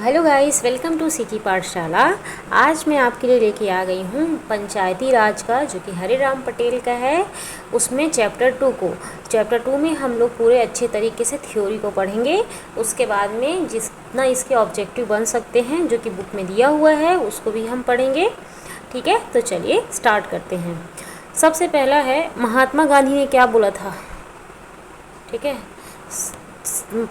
Hello guys, welcome to city Pathshala. आज मैं आपके लिए लेके आ गई हूँ पंचायती राज का, जो कि हरे राम पटेल का है। उसमें चैप्टर 2 में हम लोग पूरे अच्छे तरीके से थ्योरी को पढ़ेंगे। उसके बाद में जितना इसके ऑब्जेक्टिव बन सकते हैं जो कि बुक में दिया हुआ है उसको भी हम पढ़ेंगे। ठीक है, तो चलिए स्टार्ट करते हैं। सबसे पहला है, महात्मा गांधी ने क्या बोला था। ठीक है,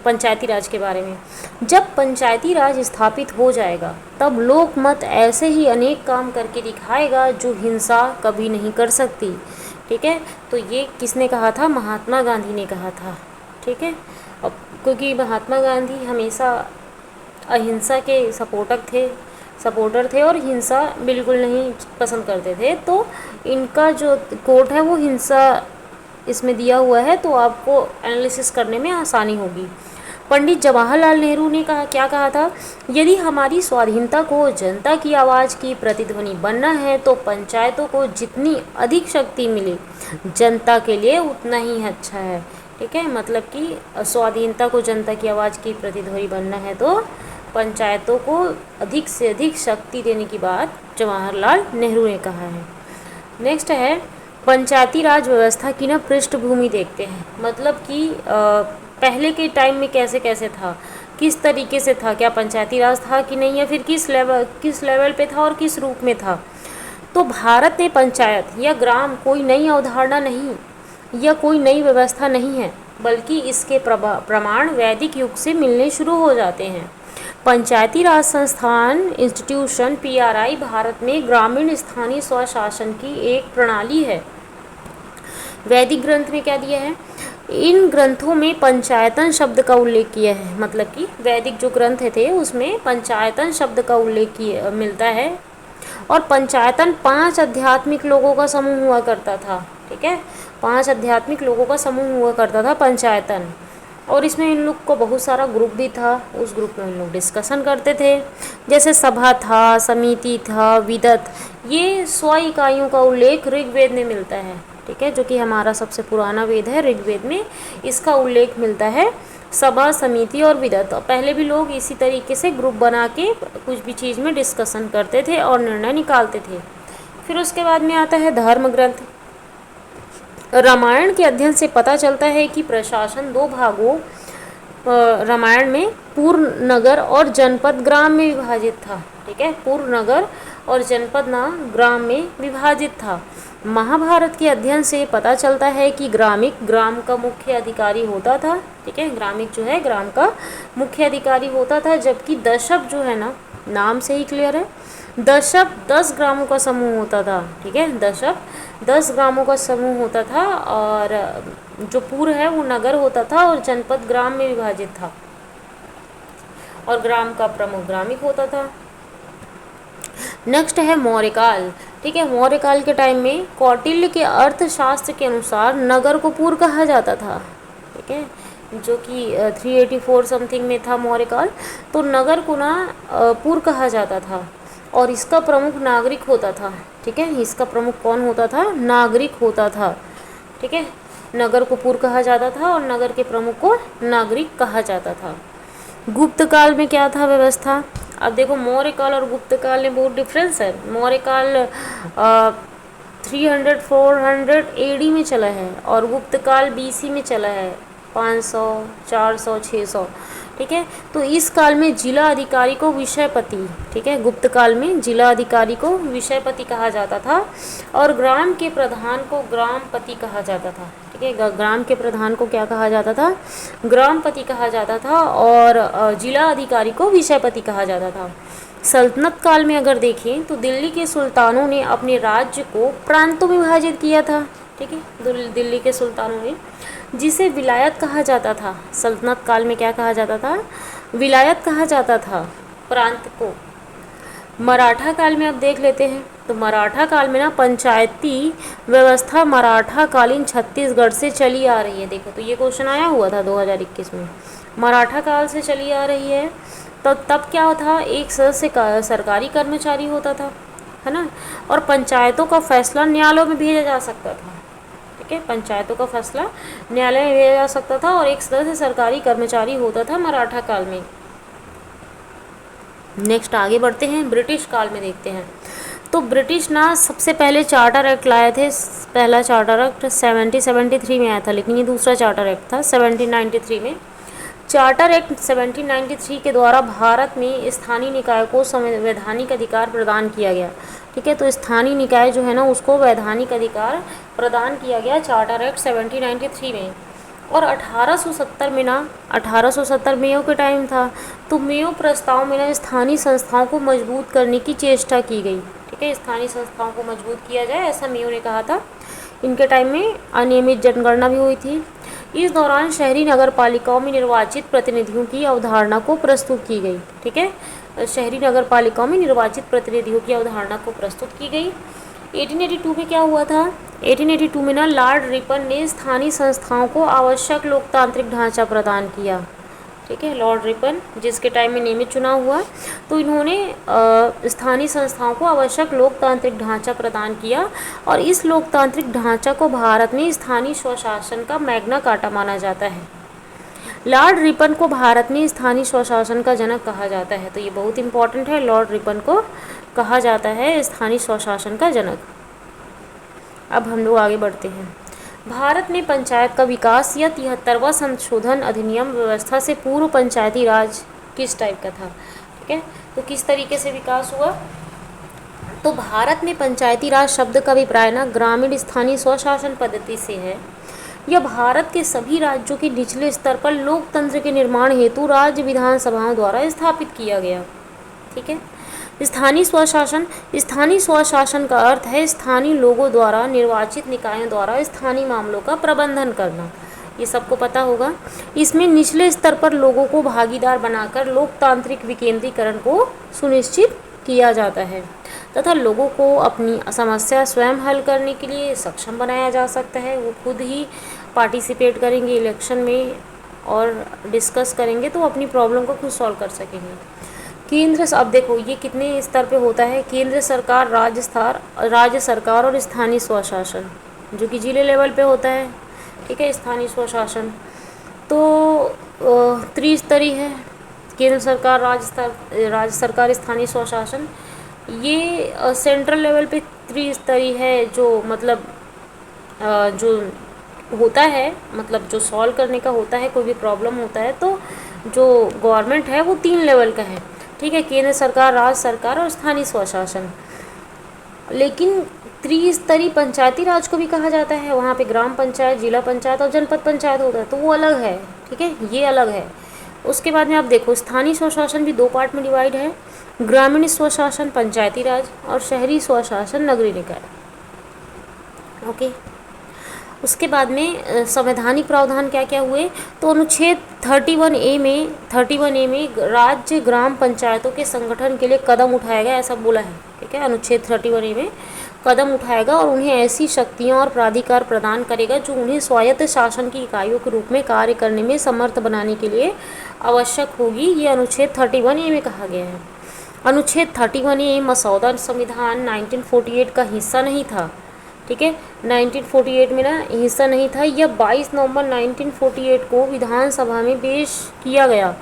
पंचायती राज के बारे में। जब पंचायती राज स्थापित हो जाएगा तब लोकमत ऐसे ही अनेक काम करके दिखाएगा जो हिंसा कभी नहीं कर सकती। ठीक है, तो ये किसने कहा था? महात्मा गांधी ने कहा था। ठीक है, अब क्योंकि महात्मा गांधी हमेशा अहिंसा के सपोर्टर थे और हिंसा बिल्कुल नहीं पसंद करते थे, तो इनका जो कोट है वो हिंसा इसमें दिया हुआ है, तो आपको एनालिसिस करने में आसानी होगी। पंडित जवाहरलाल नेहरू ने क्या कहा था? यदि हमारी स्वाधीनता को जनता की आवाज़ की प्रतिध्वनि बनना है तो पंचायतों को जितनी अधिक शक्ति मिले जनता के लिए उतना ही अच्छा है। ठीक है, मतलब कि स्वाधीनता को जनता की आवाज़ की प्रतिध्वनि बनना है तो पंचायतों को अधिक से अधिक शक्ति देने की बात जवाहरलाल नेहरू ने कहा है। नेक्स्ट है, पंचायती राज व्यवस्था की ना पृष्ठभूमि देखते हैं। मतलब कि पहले के टाइम में कैसे कैसे था, किस तरीके से था, क्या पंचायती राज था कि नहीं, या फिर किस लेवल पे था और किस रूप में था। तो भारत में पंचायत या ग्राम कोई नई अवधारणा नहीं या कोई नई व्यवस्था नहीं है, बल्कि इसके प्रमाण वैदिक युग से मिलने शुरू हो जाते हैं। पंचायती राज संस्थान इंस्टीट्यूशन PRI भारत में ग्रामीण स्थानीय स्वशासन की एक प्रणाली है। वैदिक ग्रंथ में क्या दिया है? इन ग्रंथों में पंचायतन शब्द का उल्लेख किया है। मतलब कि वैदिक जो ग्रंथ थे उसमें पंचायतन शब्द का उल्लेख मिलता है। और पंचायतन 5 आध्यात्मिक लोगों का समूह हुआ करता था। ठीक है, 5 आध्यात्मिक लोगों का समूह हुआ करता था पंचायतन। और इसमें इन लोग को बहुत सारा ग्रुप भी था, उस ग्रुप में इन लोग डिस्कशन करते थे। जैसे सभा था, समिति था, विदत। ये 100 इकाइयों का उल्लेख ऋग्वेद में मिलता है। ठीक है, जो कि हमारा सबसे पुराना वेद है, ऋग्वेद में इसका उल्लेख मिलता है। सभा, समिति और विदत। पहले भी लोग इसी तरीके से ग्रुप बना के कुछ भी चीज़ में डिस्कशन करते थे और निर्णय निकालते थे। फिर उसके बाद में आता है धर्म ग्रंथ। रामायण के अध्ययन से पता चलता है कि प्रशासन 2 भागों रामायण में पूर्ण नगर और जनपद ग्राम में विभाजित था। ठीक है, पूर्ण नगर और जनपद ग्राम में विभाजित था। महाभारत के अध्ययन से पता चलता है कि ग्रामिक ग्राम का मुख्य अधिकारी होता था। ठीक है, ग्रामिक जो है ग्राम का मुख्य अधिकारी होता था, जबकि दशप जो है ना, नाम से ही क्लियर है, दशप 10 ग्रामों का समूह होता था। ठीक है, दशप 10 ग्रामों का समूह होता था, और जो पूर्व है वो नगर होता था और जनपद ग्राम में विभाजित था, और ग्राम का प्रमुख ग्रामिक होता था। नेक्स्ट है मौर्यकाल। ठीक है, मौर्यकाल के टाइम में कौटिल्य के अर्थशास्त्र के अनुसार नगर को पुर कहा जाता था। ठीक है, जो कि 384 समथिंग में था मौर्यकाल। तो नगर को पुर कहा जाता था और इसका प्रमुख नागरिक होता था। ठीक है, इसका प्रमुख कौन होता था? नागरिक होता था। ठीक है, नगर को पुर कहा जाता था और नगर के प्रमुख को नागरिक कहा जाता था। गुप्त काल में क्या था व्यवस्था? अब देखो, मौर्य काल और गुप्त काल में बहुत डिफरेंस है। मौर्य काल 300-400 AD में चला है और गुप्त काल BC में चला है, 500, 400, 600। ठीक है, तो इस काल में जिला अधिकारी को विषयपति, ठीक है, गुप्त काल में जिला अधिकारी को विषयपति कहा जाता था और ग्राम के प्रधान को ग्रामपति कहा जाता था। ठीक है, ग्राम के प्रधान को क्या कहा जाता था? ग्रामपति कहा जाता था, और जिला अधिकारी को विषयपति कहा जाता था। सल्तनत काल में अगर देखें तो दिल्ली के सुल्तानों ने अपने राज्य को प्रांतों में विभाजित किया था। ठीक है, दिल्ली के सुल्तानों ने, जिसे विलायत कहा जाता था। सल्तनत काल में क्या कहा जाता था? विलायत कहा जाता था प्रांत को। मराठा काल में अब देख लेते हैं, तो मराठा काल में पंचायती व्यवस्था मराठा कालीन छत्तीसगढ़ से चली आ रही है। देखो, तो ये क्वेश्चन आया हुआ था 2021 में, मराठा काल से चली आ रही है। तो तब क्या था? एक सदस्य सरकारी कर्मचारी होता था, है ना, और पंचायतों का फैसला न्यायालयों में भेजा जा सकता था। ठीक है, पंचायतों का फैसला न्यायालय में भेजा जा सकता था और एक सदस्य सरकारी कर्मचारी होता था मराठा काल में। नेक्स्ट आगे बढ़ते हैं, ब्रिटिश काल में देखते हैं। तो ब्रिटिश ना सबसे पहले चार्टर एक्ट लाए थे। पहला चार्टर एक्ट 1773 में आया था, लेकिन ये दूसरा चार्टर एक्ट था 1793 में। चार्टर एक्ट 1793 के द्वारा भारत में स्थानीय निकाय को संवैधानिक अधिकार प्रदान किया गया। ठीक है, तो स्थानीय निकाय जो है ना उसको वैधानिक अधिकार प्रदान किया गया चार्टर एक्ट 1793 में। और 1870 में ना, 1870 मेयो के टाइम था, तो मेयो प्रस्ताव में ना स्थानीय संस्थाओं को मजबूत करने की चेष्टा की गई। ठीक है, स्थानीय संस्थाओं को मजबूत किया जाए ऐसा मेयो ने कहा था। इनके टाइम में अनियमित जनगणना भी हुई थी। इस दौरान शहरी नगर पालिकाओं में निर्वाचित प्रतिनिधियों की अवधारणा को प्रस्तुत की गई। ठीक है, शहरी नगर पालिकाओं में निर्वाचित प्रतिनिधियों की अवधारणा को प्रस्तुत की गई। 1882 में क्या हुआ था, 1882 में ना लॉर्ड रिपन ने स्थानीय संस्थाओं को आवश्यक लोकतांत्रिक ढांचा प्रदान किया। ठीक है, लॉर्ड रिपन जिसके टाइम में नियमित चुनाव हुआ, तो इन्होंने स्थानीय संस्थाओं को आवश्यक लोकतांत्रिक ढांचा प्रदान किया। और इस लोकतांत्रिक ढांचा को भारत में स्थानीय स्वशासन का मैग्ना कार्टा माना जाता है। लॉर्ड रिपन को भारत में स्थानीय स्वशासन का जनक कहा जाता है, तो ये बहुत इंपॉर्टेंट है, लॉर्ड रिपन को कहा जाता है स्थानीय स्वशासन का जनक। अब हम लोग आगे बढ़ते हैं। भारत में पंचायत का विकास या 73वां संशोधन अधिनियम व्यवस्था से पूर्व पंचायती राज किस टाइप का था। ठीक है, तो किस तरीके से विकास हुआ, तो भारत में पंचायती राज शब्द का अभिप्राय ना ग्रामीण स्थानीय स्वशासन पद्धति से है। यह भारत के सभी राज्यों के निचले स्तर पर लोकतंत्र के निर्माण हेतु राज्य विधानसभाओं द्वारा स्थापित किया गया। ठीक है, स्थानीय स्वशासन का अर्थ है स्थानीय लोगों द्वारा निर्वाचित निकायों द्वारा स्थानीय मामलों का प्रबंधन करना। ये सबको पता होगा। इसमें निचले स्तर पर लोगों को भागीदार बनाकर लोकतांत्रिक विकेंद्रीकरण को सुनिश्चित किया जाता है तथा लोगों को अपनी समस्या स्वयं हल करने के लिए सक्षम बनाया जा सकता है। वो खुद ही पार्टिसिपेट करेंगे इलेक्शन में और डिस्कस करेंगे तो अपनी प्रॉब्लम को खुद सॉल्व कर सकेंगे। अब देखो ये कितने स्तर पे होता है, केंद्र सरकार, राज्य सरकार और स्थानीय स्वशासन, जो कि जिले लेवल पे होता है। ठीक है, स्थानीय स्वशासन तो त्रिस्तरीय है, केंद्र सरकार, राज्य सरकार, स्थानीय स्वशासन। ये सेंट्रल लेवल पे त्रिस्तरीय है, जो मतलब जो होता है, मतलब जो सॉल्व करने का होता है, कोई भी प्रॉब्लम होता है तो जो गवर्नमेंट है वो 3 लेवल का है। ठीक है, केंद्र सरकार, राज्य सरकार और स्थानीय स्वशासन। लेकिन त्रिस्तरीय पंचायती राज को भी कहा जाता है, वहाँ पे ग्राम पंचायत, जिला पंचायत और जनपद पंचायत होता है, तो वो अलग है। ठीक है, ये अलग है। उसके बाद में आप देखो स्थानीय स्वशासन भी 2 पार्ट में डिवाइड है, ग्रामीण स्वशासन पंचायती राज और शहरी स्वशासन नगरीय निकाय। ओके, उसके बाद में संवैधानिक प्रावधान क्या क्या हुए, तो अनुच्छेद 31A में राज्य ग्राम पंचायतों के संगठन के लिए कदम उठाएगा, ऐसा बोला है। ठीक है, अनुच्छेद 31A में कदम उठाएगा और उन्हें ऐसी शक्तियां और प्राधिकार प्रदान करेगा जो उन्हें स्वायत्त शासन की इकाइयों के रूप में कार्य करने में समर्थ बनाने के लिए आवश्यक होगी। ये अनुच्छेद 31A में कहा गया है। अनुच्छेद 31A मसौदा संविधान 1948 का हिस्सा नहीं था। ठीक है, 1948 में ना हिस्सा नहीं था। यह 22 नवंबर 1948 को विधानसभा में पेश किया गया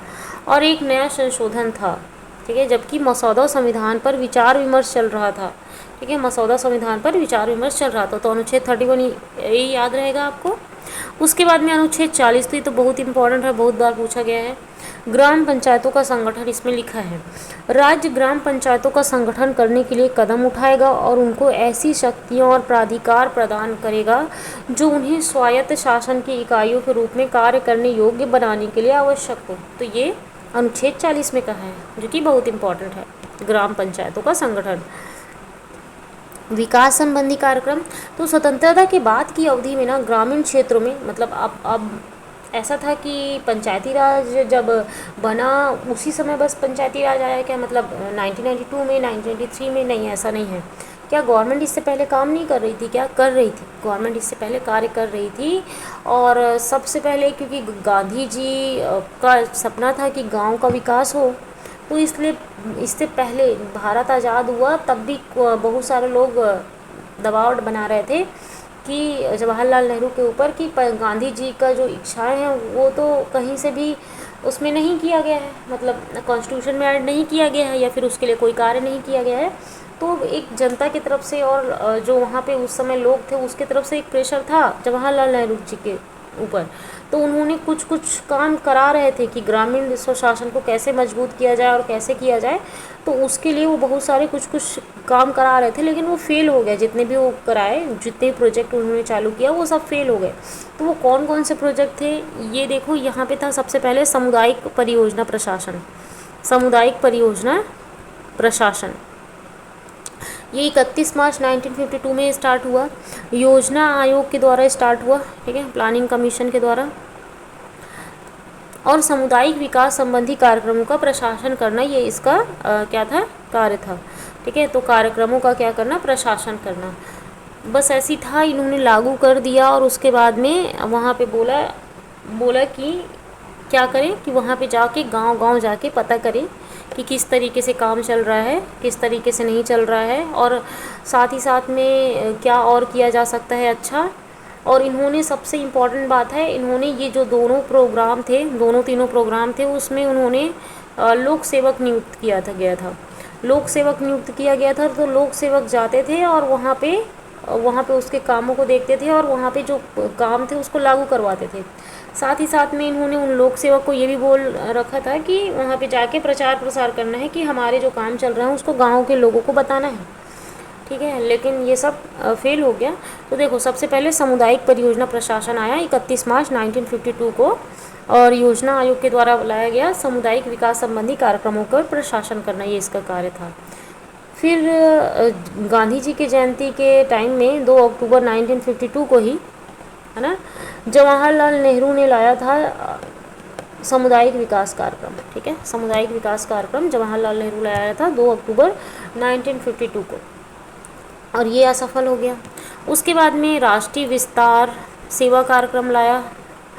और एक नया संशोधन था। ठीक है, जबकि मसौदा संविधान पर विचार विमर्श चल रहा था। ठीक है, मसौदा संविधान पर विचार विमर्श चल रहा था, तो अनुच्छेद 31 याद रहेगा आपको। उसके बाद में अनुच्छेद 40, तो ये तो बहुत इंपॉर्टेंट है, बहुत बार पूछा गया है। ग्राम पंचायतों का संगठन, इसमें लिखा है राज्य ग्राम पंचायतों का संगठन करने के लिए कदम उठाएगा और उनको ऐसी शक्तियां और प्राधिकार प्रदान करेगा जो उन्हें स्वायत्त शासन की इकाइयों के रूप में कार्य करने योग्य बनाने के लिए आवश्यक हो। तो ये अनुच्छेद 40 में कहा है, जो कि बहुत इंपॉर्टेंट है। ग्राम पंचायतों का संगठन, विकास संबंधी कार्यक्रम, तो स्वतंत्रता के बाद की अवधि में ना ग्रामीण क्षेत्रों में, मतलब अब ऐसा था कि पंचायती राज जब बना उसी समय बस पंचायती राज आया क्या, मतलब 1992 में, 1993 में नहीं, ऐसा नहीं है। क्या गवर्नमेंट इससे पहले काम नहीं कर रही थी? क्या कर रही थी गवर्नमेंट, इससे पहले कार्य कर रही थी। और सबसे पहले क्योंकि गांधी जी का सपना था कि गांव का विकास हो, तो इसलिए इससे पहले भारत आज़ाद हुआ तब भी बहुत सारे लोग दबाव बना रहे थे कि जवाहरलाल नेहरू के ऊपर कि गांधी जी का जो इच्छाएं हैं वो तो कहीं से भी उसमें नहीं किया गया है, मतलब कॉन्स्टिट्यूशन में ऐड नहीं किया गया है या फिर उसके लिए कोई कार्य नहीं किया गया है। तो एक जनता की तरफ से और जो वहाँ पे उस समय लोग थे उसके तरफ से एक प्रेशर था जवाहरलाल नेहरू जी के ऊपर। तो उन्होंने कुछ कुछ काम करा रहे थे कि ग्रामीण स्वशासन को कैसे मजबूत किया जाए और कैसे किया जाए। तो उसके लिए वो बहुत सारे कुछ कुछ काम करा रहे थे, लेकिन वो फेल हो गए। जितने भी वो कराए, जितने प्रोजेक्ट उन्होंने चालू किया वो सब फेल हो गए। तो वो कौन कौन से प्रोजेक्ट थे ये देखो, यहाँ पे था सबसे पहले सामुदायिक परियोजना प्रशासन। सामुदायिक परियोजना प्रशासन ये 31 मार्च 1952 में स्टार्ट हुआ, योजना आयोग के द्वारा स्टार्ट हुआ, ठीक है, प्लानिंग कमीशन के द्वारा। और सामुदायिक विकास संबंधी कार्यक्रमों का प्रशासन करना, ये इसका क्या था, कार्य था, ठीक है। तो कार्यक्रमों का क्या करना, प्रशासन करना, बस ऐसी था। इन्होंने लागू कर दिया और उसके बाद में वहाँ पे बोला कि क्या करें कि वहाँ पे जाके गांव गांव जाके पता करें कि किस तरीके से काम चल रहा है, किस तरीके से नहीं चल रहा है, और साथ ही साथ में क्या और किया जा सकता है अच्छा। और इन्होंने सबसे इम्पॉर्टेंट बात है, इन्होंने ये जो दोनों तीनों प्रोग्राम थे उसमें उन्होंने लोक सेवक नियुक्त गया था। लोक सेवक नियुक्त किया गया था। तो लोक सेवक जाते थे और वहाँ पे उसके कामों को देखते थे और वहाँ पे जो काम थे उसको लागू करवाते थे। साथ ही साथ में इन्होंने उन लोक सेवक को ये भी बोल रखा था कि वहाँ पे जाके प्रचार प्रसार करना है कि हमारे जो काम चल रहा है उसको गाँव के लोगों को बताना है, ठीक है। लेकिन ये सब फेल हो गया। तो देखो, सबसे पहले सामुदायिक परियोजना प्रशासन आया 31 मार्च 1952 को, और योजना आयोग के द्वारा लाया गया सामुदायिक विकास संबंधी कार्यक्रमों का प्रशासन करना, ये इसका कार्य था। फिर गांधी जी के जयंती के टाइम में 2 अक्टूबर 1952 को ही, है ना, जवाहरलाल नेहरू ने लाया था सामुदायिक विकास कार्यक्रम, ठीक है। सामुदायिक विकास कार्यक्रम जवाहरलाल नेहरू लाया था 2 अक्टूबर 1952 को, और ये असफल हो गया। उसके बाद में राष्ट्रीय विस्तार सेवा कार्यक्रम लाया,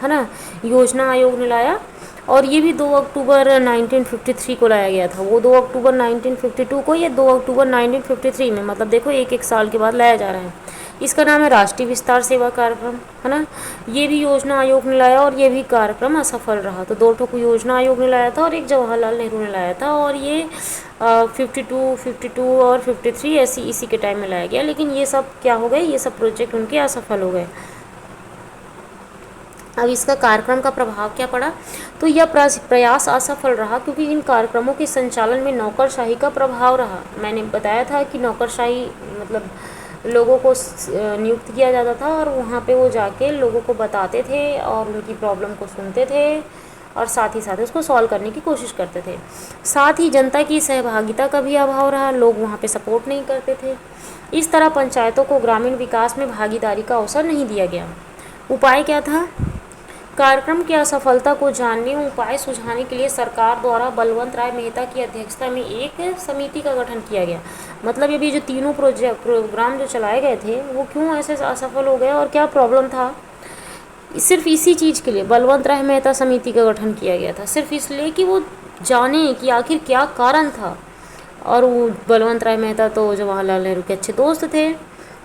है ना, योजना आयोग ने लाया, और ये भी 2 अक्टूबर 1953 को लाया गया था। वो 2 अक्टूबर 1952 को, ये 2 अक्टूबर 1953 में, मतलब देखो एक साल के बाद लाया जा रहा है। इसका नाम है राष्ट्रीय विस्तार सेवा कार्यक्रम, है ना। ये भी योजना आयोग ने लाया और ये भी कार्यक्रम असफल रहा। तो 2 ठो योजना आयोग ने लाया था और एक जवाहरलाल नेहरू ने लाया था, और ये 52 और 53 इसी के टाइम में लाया गया। लेकिन ये सब क्या हो गए, ये सब प्रोजेक्ट उनके असफल हो गए। अब इसका कार्यक्रम का प्रभाव क्या पड़ा, तो यह प्रयास असफल रहा क्योंकि इन कार्यक्रमों के संचालन में नौकरशाही का प्रभाव रहा। मैंने बताया था कि नौकरशाही मतलब लोगों को नियुक्त किया जाता था और वहाँ पे वो जाके लोगों को बताते थे और उनकी प्रॉब्लम को सुनते थे और साथ ही साथ उसको सॉल्व करने की कोशिश करते थे। साथ ही जनता की सहभागिता का भी अभाव रहा, लोग वहाँ पे सपोर्ट नहीं करते थे। इस तरह पंचायतों को ग्रामीण विकास में भागीदारी का अवसर नहीं दिया गया। उपाय क्या था, कार्यक्रम की असफलता को जानने और उपाय सुझाने के लिए सरकार द्वारा बलवंत राय मेहता की अध्यक्षता में एक समिति का गठन किया गया। मतलब ये भी जो तीनों प्रोग्राम जो चलाए गए थे वो क्यों ऐसे असफल हो गए और क्या प्रॉब्लम था, सिर्फ इसी चीज़ के लिए बलवंत राय मेहता समिति का गठन किया गया था, सिर्फ इसलिए कि वो जाने कि आखिर क्या कारण था। और वो बलवंत राय मेहता तो जवाहरलाल नेहरू के अच्छे दोस्त थे,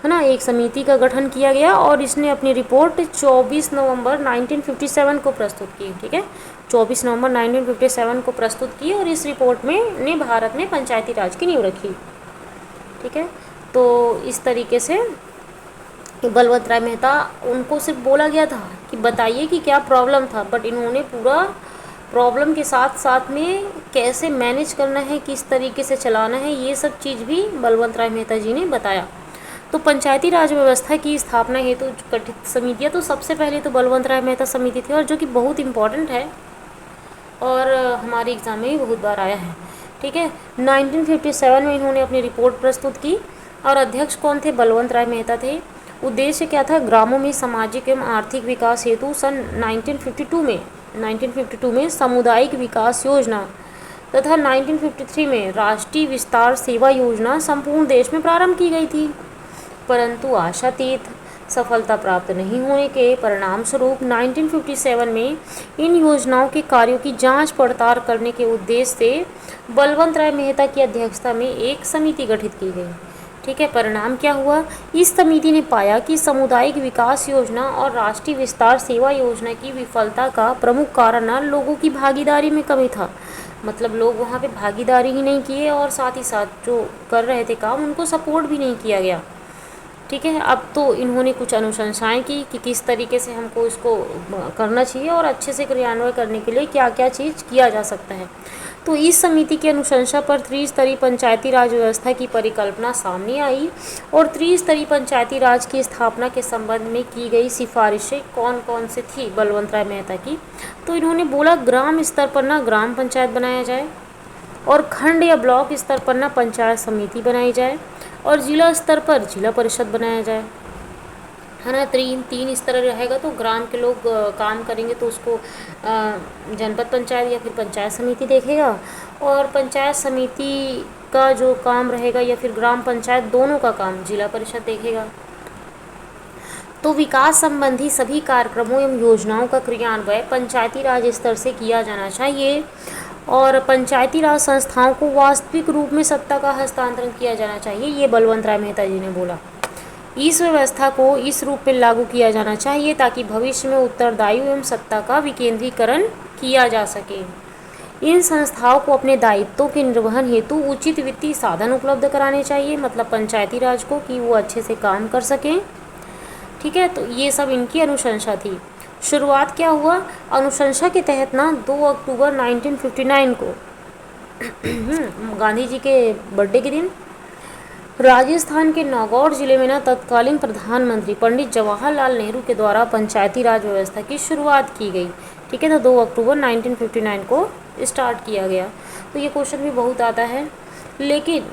है ना। एक समिति का गठन किया गया और इसने अपनी रिपोर्ट 24 नवंबर 1957 को प्रस्तुत की, ठीक है, 24 नवंबर 1957 को प्रस्तुत की, और इस रिपोर्ट में ने भारत में पंचायती राज की नींव रखी, ठीक है। तो इस तरीके से बलवंत राय मेहता, उनको सिर्फ बोला गया था कि बताइए कि क्या प्रॉब्लम था, बट इन्होंने पूरा प्रॉब्लम के साथ साथ में कैसे मैनेज करना है, किस तरीके से चलाना है, ये सब चीज़ भी बलवंत राय मेहता जी ने बताया। तो पंचायती राज व्यवस्था की स्थापना हेतु गठित समितियाँ, तो सबसे पहले तो बलवंत राय मेहता समिति थी, और जो कि बहुत इम्पॉर्टेंट है और हमारे एग्ज़ाम में भी बहुत बार आया है, ठीक है। 1957 में इन्होंने अपनी रिपोर्ट प्रस्तुत की और अध्यक्ष कौन थे, बलवंत राय मेहता थे। उद्देश्य क्या था, ग्रामों में सामाजिक एवं आर्थिक विकास हेतु सन 1952 में सामुदायिक विकास योजना तथा 1953 में राष्ट्रीय विस्तार सेवा योजना संपूर्ण देश में प्रारंभ की गई थी, परंतु आशातीत सफलता प्राप्त नहीं होने के परिणाम स्वरूप 1957 में इन योजनाओं के कार्यों की जांच पड़ताल करने के उद्देश्य से बलवंत राय मेहता की अध्यक्षता में एक समिति गठित की गई। ठीक है, परिणाम क्या हुआ? इस समिति ने पाया कि सामुदायिक विकास योजना और राष्ट्रीय विस्तार सेवा योजना की विफलता का प्रमुख कारण ना लोगों की भागीदारी में कमी था। मतलब लोग वहाँ पे भागीदारी ही नहीं किए और साथ ही साथ जो कर रहे थे काम उनको सपोर्ट भी नहीं किया गया। ठीक है, अब तो इन्होंने कुछ अनुशंसाएं की कि किस तरीके से हमको इसको करना चाहिए और अच्छे से क्रियान्वयन करने के लिए क्या क्या चीज़ किया जा सकता है। तो इस समिति की अनुशंसा पर त्रिस्तरीय पंचायती राज व्यवस्था की परिकल्पना सामने आई और त्रिस्तरीय पंचायती राज की स्थापना के संबंध में की गई सिफारिशें कौन कौन से थी बलवंत राय मेहता की। तो इन्होंने बोला ग्राम स्तर पर ना ग्राम पंचायत बनाया जाए और खंड या ब्लॉक स्तर पर ना पंचायत समिति बनाई जाए और जिला स्तर पर जिला परिषद बनाया जाए, है ना। तीन स्तर रहेगा तो ग्राम के लोग काम करेंगे तो उसको जनपद पंचायत या फिर पंचायत समिति देखेगा और पंचायत समिति का जो काम रहेगा या फिर ग्राम पंचायत दोनों का काम जिला परिषद देखेगा। तो विकास संबंधी सभी कार्यक्रमों एवं योजनाओं का क्रियान्वयन पंचायती राज स्तर से किया जाना चाहिए और पंचायती राज संस्थाओं को वास्तविक रूप में सत्ता का हस्तांतरण किया जाना चाहिए, ये बलवंत राय मेहता जी ने बोला। इस व्यवस्था को इस रूप में लागू किया जाना चाहिए ताकि भविष्य में उत्तरदायित्व एवं सत्ता का विकेंद्रीकरण किया जा सके। इन संस्थाओं को अपने दायित्वों के निर्वहन हेतु उचित वित्तीय साधन उपलब्ध कराने चाहिए, मतलब पंचायती राज को, कि वो अच्छे से काम कर सकें। ठीक है, तो ये सब इनकी अनुशंसा थी। शुरुआत क्या हुआ? अनुशंसा के तहत ना 2 अक्टूबर 1959 को गांधी जी के बर्थडे के दिन राजस्थान के नागौर जिले में ना तत्कालीन प्रधानमंत्री पंडित जवाहरलाल नेहरू के द्वारा पंचायती राज व्यवस्था की शुरुआत की गई। ठीक है, तो 2 अक्टूबर 1959 को स्टार्ट किया गया। तो ये क्वेश्चन भी बहुत आता है, लेकिन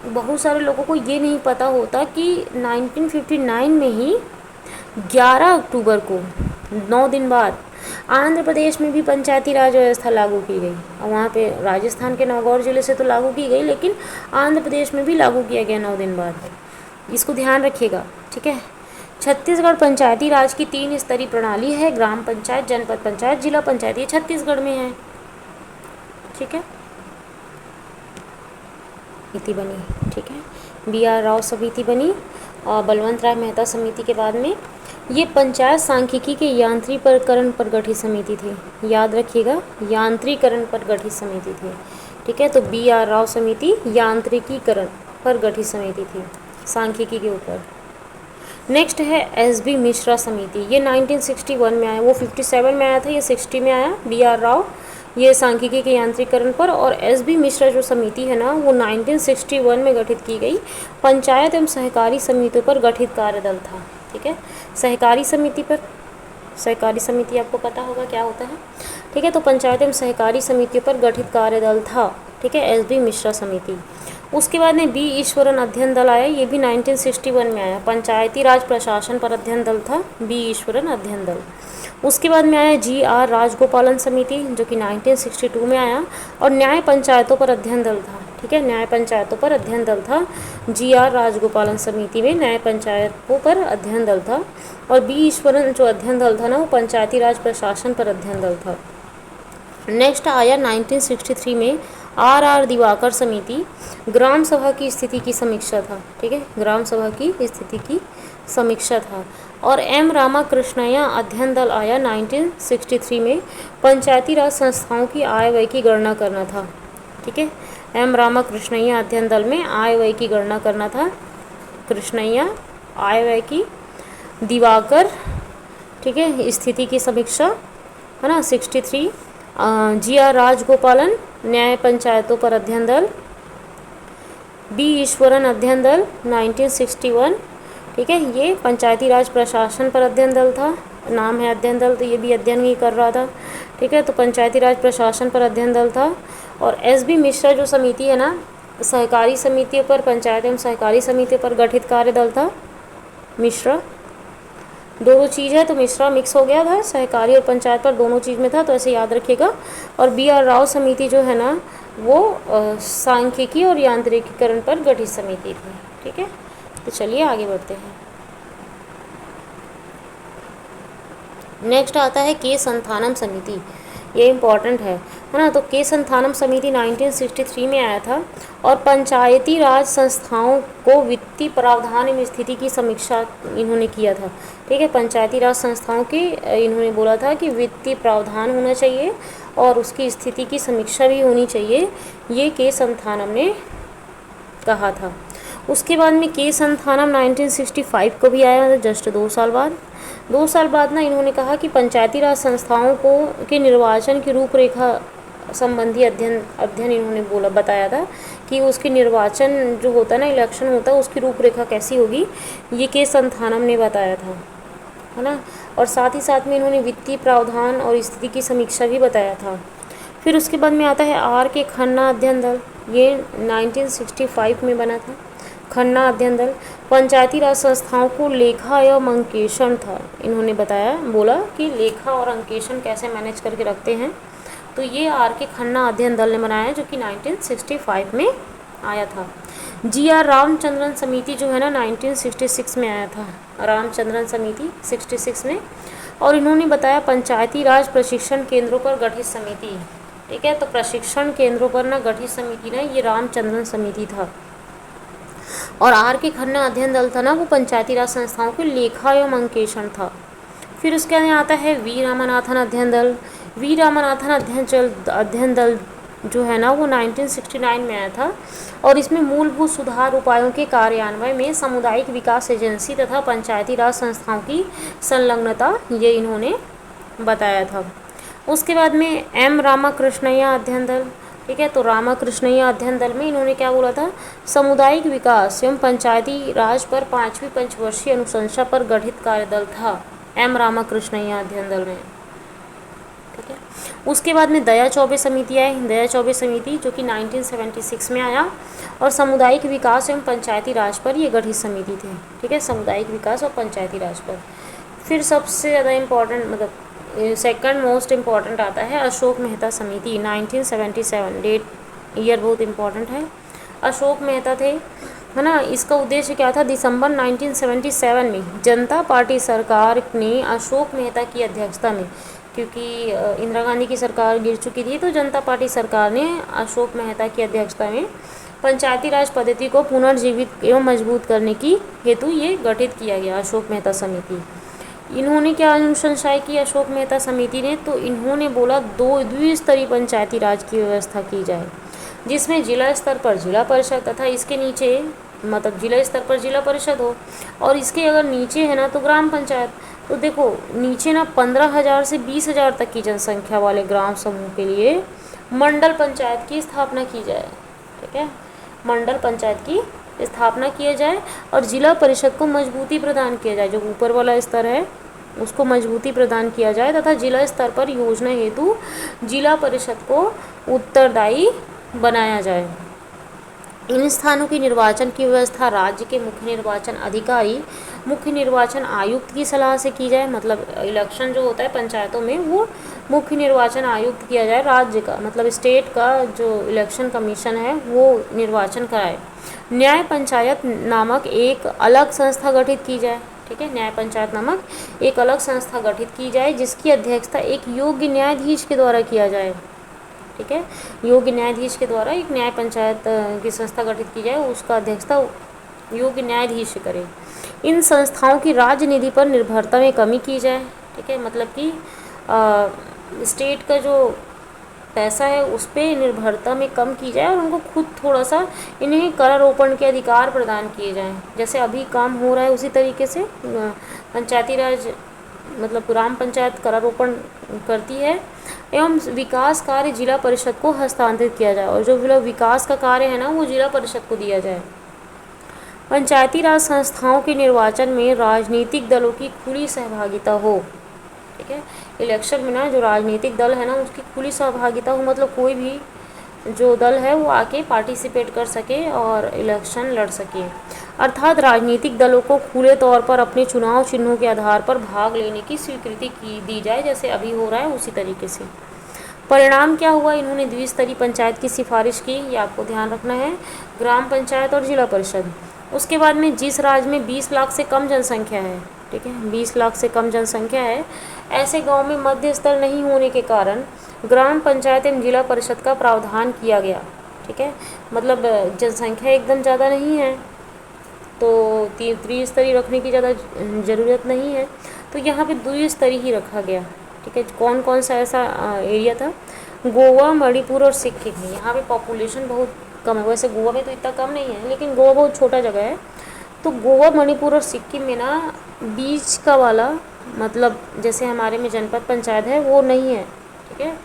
बहुत सारे लोगों को ये नहीं पता होता कि 1959 में ही 11 अक्टूबर को 9 दिन बाद आंध्र प्रदेश में भी पंचायती राज व्यवस्था लागू की गई और वहाँ पे राजस्थान के नागौर जिले से तो लागू की गई लेकिन आंध्र प्रदेश में भी लागू किया गया 9 दिन बाद। इसको ध्यान रखिएगा। ठीक है, छत्तीसगढ़ पंचायती राज की 3 स्तरीय प्रणाली है, ग्राम पंचायत, जनपद पंचायत, जिला पंचायत, ये छत्तीसगढ़ में है। ठीक है, समिति बनी। ठीक है, BR राव समिति बनी और बलवंत राय मेहता समिति के बाद में ये पंचायत सांख्यिकी के यांत्रिकरण पर गठित समिति थी। याद रखिएगा, यांत्रिकरण पर गठित समिति थी। ठीक है, तो BR राव समिति यांत्रिकीकरण पर गठित समिति थी सांख्यिकी के ऊपर। नेक्स्ट है SB मिश्रा समिति, ये 1961 में आया, वो 57 में आया था, ये 60 में आया। BR राव ये सांख्यिकी के यांत्रिकरण पर, और SB मिश्रा जो समिति है ना वो 1961 में गठित की गई पंचायत एवं सहकारी समितियों पर गठित कार्यदल था। ठीक है, सहकारी समिति पर, सहकारी समिति आपको पता होगा क्या होता है। ठीक है, तो पंचायत एवं सहकारी समितियों पर गठित कार्यदल था। ठीक है, SB मिश्रा समिति। उसके बाद में B ईश्वरन अध्ययन दल आया, ये भी 1961 में आया, पंचायती राज प्रशासन पर अध्ययन दल था B ईश्वरन अध्ययन दल। उसके बाद में आया GR राजगोपालन समिति जो कि 1962 में आया और न्याय पंचायतों पर अध्ययन दल था। ठीक है, न्याय पंचायतों पर अध्ययन दल था, GR राजगोपालन समिति में न्याय पंचायतों पर अध्ययन दल था। और B ईश्वरन जो अध्ययन दल था ना वो पंचायती राज प्रशासन पर अध्ययन दल था। नेक्स्ट आया 1963 में RR दिवाकर समिति, ग्राम सभा की स्थिति की समीक्षा था। ठीक है, ग्राम सभा की स्थिति की समीक्षा था। और M रामाकृष्णय्या अध्ययन दल आया 1963 में, पंचायती राज संस्थाओं की आय व्यय की गणना करना था। ठीक है, M रामाकृष्णय्या अध्ययन दल में आय व्यय की गणना करना था, कृष्णय्या आय व्यय की, दिवाकर ठीक है स्थिति की समीक्षा है ना 63, GR राजगोपालन न्याय पंचायतों पर अध्ययन दल, B ईश्वरन अध्ययन दल 1961। ठीक है, ये पंचायती राज प्रशासन पर अध्ययन दल था, नाम है अध्ययन दल, तो ये भी अध्ययन ही कर रहा था। ठीक है, तो पंचायती राज प्रशासन पर अध्ययन दल था। और SB मिश्रा जो समिति है ना सहकारी समितियों पर, पंचायत एवं सहकारी समितियों पर गठित कार्यदल था। मिश्रा दो चीज़ है तो मिश्रा मिक्स हो गया था, सहकारी और पंचायत पर दोनों चीज़ में था, तो ऐसे याद रखिएगा। और BR राव समिति जो है ना वो सांख्यिकी और यांत्रिकीकरण पर गठित समिति थी। ठीक है, तो चलिए आगे बढ़ते हैं। नेक्स्ट आता है K संथानम समिति। ये इम्पॉर्टेंट है ना। तो के संथानम समिति 1963 में आया था और पंचायती राज संस्थाओं को वित्तीय प्रावधान एवं स्थिति की समीक्षा इन्होंने किया था। ठीक है, पंचायती राज संस्थाओं की इन्होंने बोला था कि वित्तीय प्रावधान होना चाहिए और उसकी स्थिति की समीक्षा भी होनी चाहिए, ये के संथानम ने कहा था। उसके बाद में के संथानम 1965 को भी आया, जस्ट 2 साल बाद। 2 साल बाद ना इन्होंने कहा कि पंचायती राज संस्थाओं को के निर्वाचन की रूपरेखा संबंधी अध्ययन इन्होंने बताया था कि उसकी निर्वाचन जो होता है ना, इलेक्शन होता है, उसकी रूपरेखा कैसी होगी, ये के संथानम ने बताया था, है ना। और साथ ही साथ में इन्होंने वित्तीय प्रावधान और स्थिति की समीक्षा भी बताया था। फिर उसके बाद में आता है आर के खन्ना अध्ययन दल, ये 1965 में बना था। खन्ना अध्ययन दल पंचायती राज संस्थाओं को लेखा एवं अंकेक्षण था, इन्होंने बोला कि लेखा और अंकेक्षण कैसे मैनेज करके रखते हैं, तो ये आर के खन्ना अध्ययन दल ने बनाया, जो कि 1965 में आया था। जी आर रामचंद्रन समिति जो है ना 1966 में आया था, रामचंद्रन समिति 66 में, और इन्होंने बताया पंचायती राज प्रशिक्षण केंद्रों पर गठित समिति। ठीक है, तो प्रशिक्षण केंद्रों पर ना गठित समिति ना ये रामचंद्रन समिति था। और आर के खन्ना अध्ययन दल था ना, वो पंचायती राज संस्थाओं के लेखा एवं अंकेक्षण था। फिर उसके आगे आता है वी रामनाथन अध्ययन दल। वी रामनाथन अध्ययन दल जो है ना वो 1969 में आया था और इसमें मूलभूत सुधार उपायों के कार्यान्वयन में सामुदायिक विकास एजेंसी तथा पंचायती राज संस्थाओं की संलग्नता ये इन्होंने बताया था। उसके बाद में एम रामाकृष्णैया अध्ययन दल। ठीक है, तो रामाकृष्णैया अध्ययन दल में इन्होंने क्या बोला था, सामुदायिक विकास एवं पंचायती राज पर 5वीं पंचवर्षीय अनुशंसा पर गठित कार्यदल था एम रामाकृष्णैया अध्ययन दल में। ठीक है, उसके बाद में दया चौबे समिति आई। दया चौबे समिति जो कि 1976 में आया और सामुदायिक विकास एवं पंचायती राज पर ये गठित समिति थी। ठीक है, सामुदायिक विकास और पंचायती राज पर। फिर सबसे ज़्यादा इम्पोर्टेंट मतलब सेकंड मोस्ट इम्पॉर्टेंट आता है अशोक मेहता समिति 1977, डेट ईयर बहुत इम्पॉर्टेंट है। अशोक मेहता थे, है ना। इसका उद्देश्य क्या था, दिसंबर 1977 में जनता पार्टी सरकार ने अशोक मेहता की अध्यक्षता में, क्योंकि इंदिरा गांधी की सरकार गिर चुकी थी, तो जनता पार्टी सरकार ने अशोक मेहता की अध्यक्षता में पंचायती राज पद्धति को पुनर्जीवित एवं मजबूत करने की हेतु ये गठित किया गया अशोक मेहता समिति। इन्होंने क्या अनुशंसाएं की अशोक मेहता समिति ने, तो इन्होंने बोला द्विस्तरीय पंचायती राज की व्यवस्था की जाए, जिसमें जिला स्तर पर जिला परिषद तथा इसके नीचे मतलब जिला स्तर पर जिला परिषद हो और इसके अगर नीचे है ना तो ग्राम पंचायत। तो देखो नीचे ना 15,000 से 20,000 तक की जनसंख्या वाले ग्राम समूह के लिए मंडल पंचायत की स्थापना की जाए। ठीक है, मंडल पंचायत की स्थापना किया जाए और जिला परिषद को मजबूती प्रदान किया जाए, जो ऊपर वाला स्तर है उसको मजबूती प्रदान किया जाए तथा जिला स्तर पर योजना हेतु जिला परिषद को उत्तरदायी बनाया जाए। इन स्थानों की निर्वाचन की व्यवस्था राज्य के मुख्य निर्वाचन अधिकारी, मुख्य निर्वाचन आयुक्त की सलाह से की जाए। मतलब इलेक्शन जो होता है पंचायतों में वो मुख्य निर्वाचन आयुक्त किया जाए, राज्य का मतलब स्टेट का जो इलेक्शन कमीशन है वो निर्वाचन कराए। न्याय पंचायत नामक एक अलग संस्था गठित की जाए। ठीक है, न्याय पंचायत नामक एक अलग संस्था गठित की जाए जिसकी अध्यक्षता एक योग्य न्यायाधीश के द्वारा किया जाए। ठीक है, योग्य न्यायाधीश के द्वारा एक न्याय पंचायत की संस्था गठित की जाए, उसका अध्यक्षता योग्य न्यायाधीश करे। इन संस्थाओं की राजनीति पर निर्भरता में कमी की जाए। ठीक है, मतलब कि स्टेट का जो पैसा है उस पर निर्भरता में कम की जाए और उनको खुद थोड़ा सा इन्हें करारोपण के अधिकार प्रदान किए जाएं। जैसे अभी काम हो रहा है उसी तरीके से पंचायती राज मतलब ग्राम पंचायत करारोपण करती है एवं विकास कार्य जिला परिषद को हस्तांतरित किया जाए और जो विकास का कार्य है ना वो जिला परिषद को दिया जाए। पंचायती राज संस्थाओं के निर्वाचन में राजनीतिक दलों की खुली सहभागिता हो। ठीक है, इलेक्शन में ना जो राजनीतिक दल है ना उसकी खुली सहभागिता हो, मतलब कोई भी जो दल है वो आके पार्टिसिपेट कर सके और इलेक्शन लड़ सके। अर्थात राजनीतिक दलों को खुले तौर पर अपने चुनाव चिन्हों के आधार पर भाग लेने की स्वीकृति दी जाए, जैसे अभी हो रहा है उसी तरीके से। परिणाम क्या हुआ, इन्होंने द्विस्तरीय पंचायत की सिफारिश की, ये आपको ध्यान रखना है, ग्राम पंचायत और जिला परिषद। उसके बाद में जिस राज्य में 20 लाख से कम जनसंख्या है, ठीक है 20 लाख से कम जनसंख्या है, ऐसे गांव में मध्य स्तर नहीं होने के कारण ग्राम पंचायत एवं जिला परिषद का प्रावधान किया गया। ठीक है, मतलब जनसंख्या एकदम ज़्यादा नहीं है तो त्रिस्तरीय रखने की ज़्यादा ज़रूरत नहीं है, तो यहाँ पे द्विस्तरीय ही रखा गया। ठीक है, कौन कौन सा ऐसा एरिया था? गोवा, मणिपुर और सिक्किम में। यहाँ पे पॉपुलेशन बहुत कम है, वैसे गोवा में तो इतना कम नहीं है, लेकिन गोवा बहुत छोटा जगह है। तो गोवा, मणिपुर और सिक्किम में ना बीच का वाला, मतलब जैसे हमारे में जनपद पंचायत है वो नहीं है। ठीक है,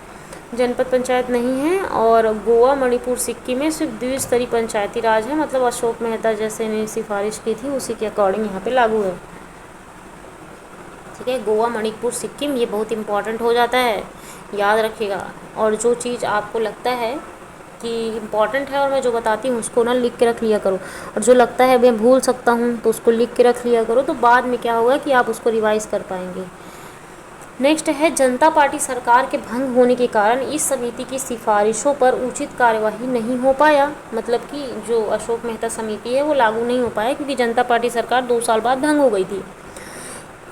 जनपद पंचायत नहीं है, और गोवा, मणिपुर, सिक्किम में सिर्फ द्विस्तरीय पंचायती राज है। मतलब अशोक मेहता जैसे ने सिफारिश की थी उसी के अकॉर्डिंग यहाँ पे लागू है। ठीक है, गोवा, मणिपुर, सिक्किम ये बहुत इंपॉर्टेंट हो जाता है, याद रखिएगा। और जो चीज़ आपको लगता है कि इम्पॉर्टेंट है और मैं जो बताती हूँ उसको ना लिख के रख लिया करो, और जो लगता है मैं भूल सकता हूँ तो उसको लिख के रख लिया करो, तो बाद में क्या होगा कि आप उसको रिवाइज़ कर पाएंगे। नेक्स्ट है, जनता पार्टी सरकार के भंग होने के कारण इस समिति की सिफारिशों पर उचित कार्यवाही नहीं हो पाया। मतलब कि जो अशोक मेहता समिति है वो लागू नहीं हो पाया क्योंकि जनता पार्टी सरकार 2 साल बाद भंग हो गई थी।